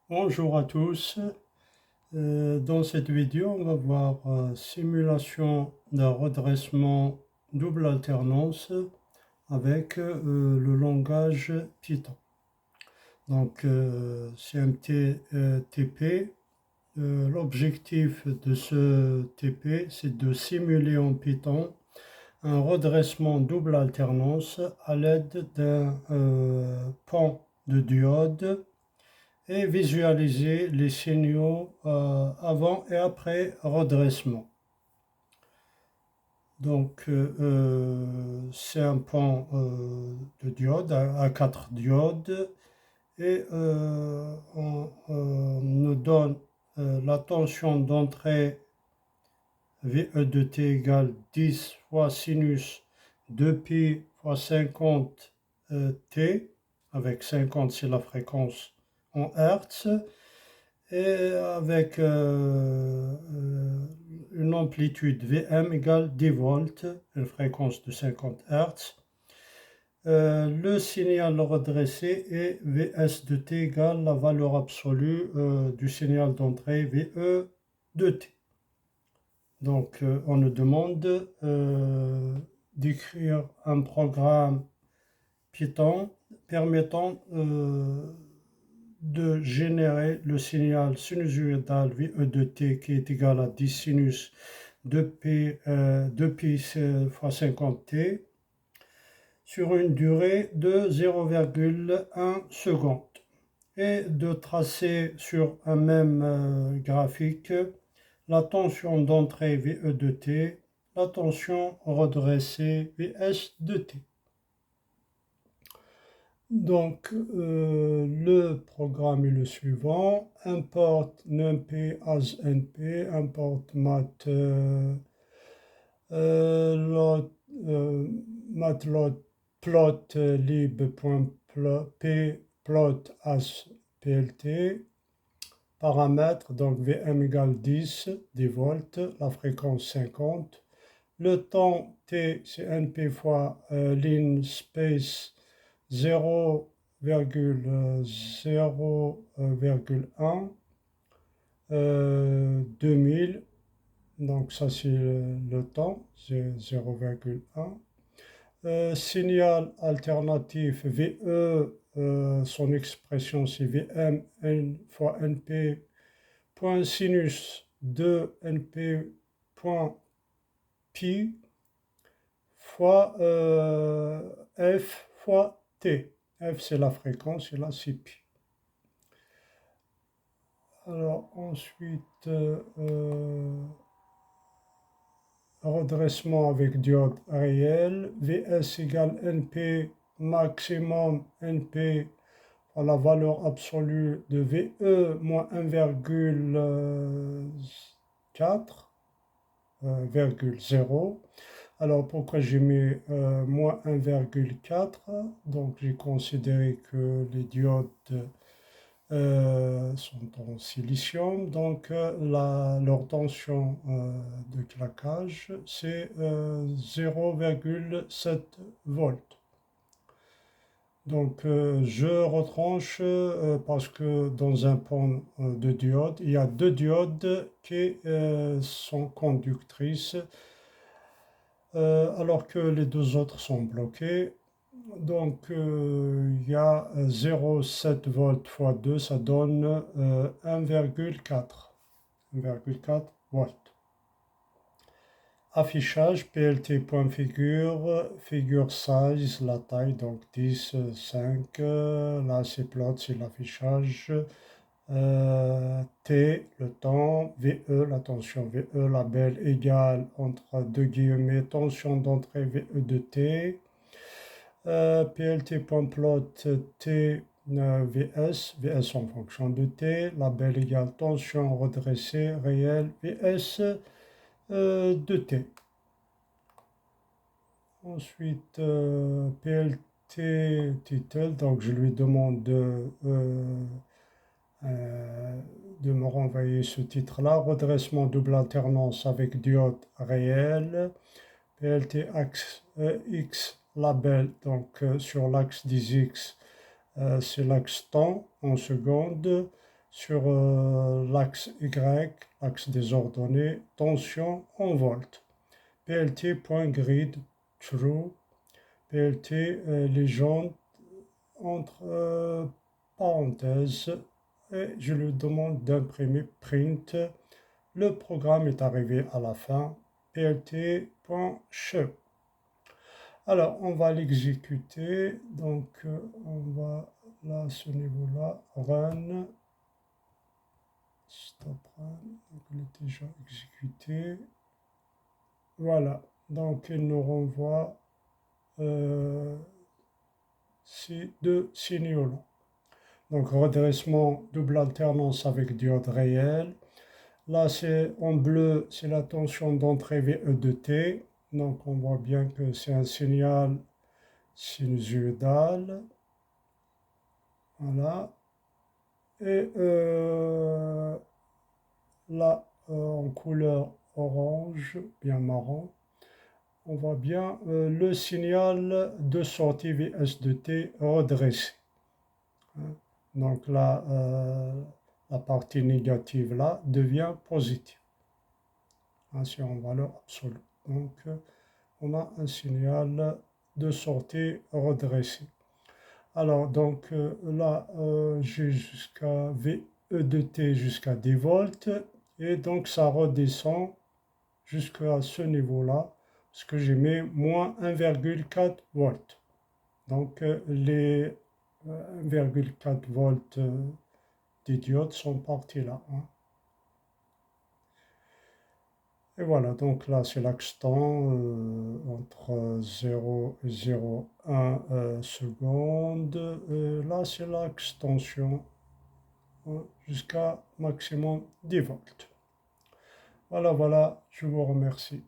Bonjour à tous. Dans cette vidéo, on va voir simulation d'un redressement double alternance avec le langage Python. Donc CMT-TP. L'objectif de ce TP, c'est de simuler en Python un redressement double alternance à l'aide d'un pan de diode et visualiser les signaux avant et après redressement. Donc c'est un pan de diode à 4 diodes et on nous donne la tension d'entrée VE de t égale 10 fois sinus 2pi fois 50 t, avec 50 c'est la fréquence en Hertz, et avec une amplitude Vm égale 10 volts, une fréquence de 50 Hz. Le signal redressé est Vs de t égale la valeur absolue du signal d'entrée Ve de t. Donc on nous demande d'écrire un programme Python permettant de générer le signal sinusoïdal VE de t qui est égal à 10 sinus 2pi fois 50t sur une durée de 0,1 seconde et de tracer sur un même graphique la tension d'entrée VE de t, la tension redressée Vs de t. Donc le programme est le suivant: import numpy as np, import matplotlib.plot as plt, paramètres, donc Vm égale 10 volts, la fréquence 50, le temps t c'est np fois linspace 0,0,1 2000, donc ça c'est le temps, c'est 0,1. Signal alternatif VE, son expression c'est Vm n fois np point sinus de np point pi fois f fois t. F c'est la fréquence et là c'est pi. Alors ensuite redressement avec diode réelle, Vs égale np maximum np à la valeur absolue de VE moins 1,0. Alors pourquoi j'ai mis moins 1,4? Donc j'ai considéré que les diodes sont en silicium, donc leur tension de claquage c'est 0,7 volts. Donc je retranche parce que dans un pan de diode, il y a deux diodes qui sont conductrices alors que les deux autres sont bloquées. Donc il y a 0,7 volts fois 2, ça donne 1,4 volts. Affichage plt.figure, figure size, la taille, donc 10, 5, là c'est plot, c'est l'affichage, t, le temps, VE, la tension VE, label égale entre deux guillemets, tension d'entrée VE de t, plt.plot t, VS en fonction de t, label égale tension redressée réelle VS de t. Ensuite, PLT title, donc je lui demande de me renvoyer ce titre-là. Redressement double alternance avec diode réelle. PLT axe X label, donc sur l'axe des X, c'est l'axe temps en secondes. sur l'axe Y, l'axe des ordonnées, tension en volts. PLT.grid true, PLT légende entre parenthèses, et je lui demande d'imprimer print. Le programme est arrivé à la fin, plt.show. Alors, on va l'exécuter, donc on va là, à ce niveau-là, run, stop run, donc il est déjà exécuté. Voilà, donc il nous renvoie ces deux signaux-là. Donc redressement, double alternance avec diode réelle. Là, c'est en bleu, c'est la tension d'entrée VE de T. Donc on voit bien que c'est un signal sinusoïdal. Voilà. Et là, en couleur orange, bien marron, on voit bien le signal de sortie VS de T redressé. Donc là, la partie négative là devient positive. C'est en valeur absolue. Donc on a un signal de sortie redressé. Alors donc là, j'ai jusqu'à VE de T jusqu'à 10 volts. Et donc ça redescend jusqu'à ce niveau-là, parce que j'ai mis moins 1,4 volts. Donc les 1,4 volts des diodes sont partis là. Et voilà, donc là c'est l'axe temps entre 0 et 0,1 secondes. Là c'est l'axe tension jusqu'à maximum 10 volts. Voilà, voilà, je vous remercie.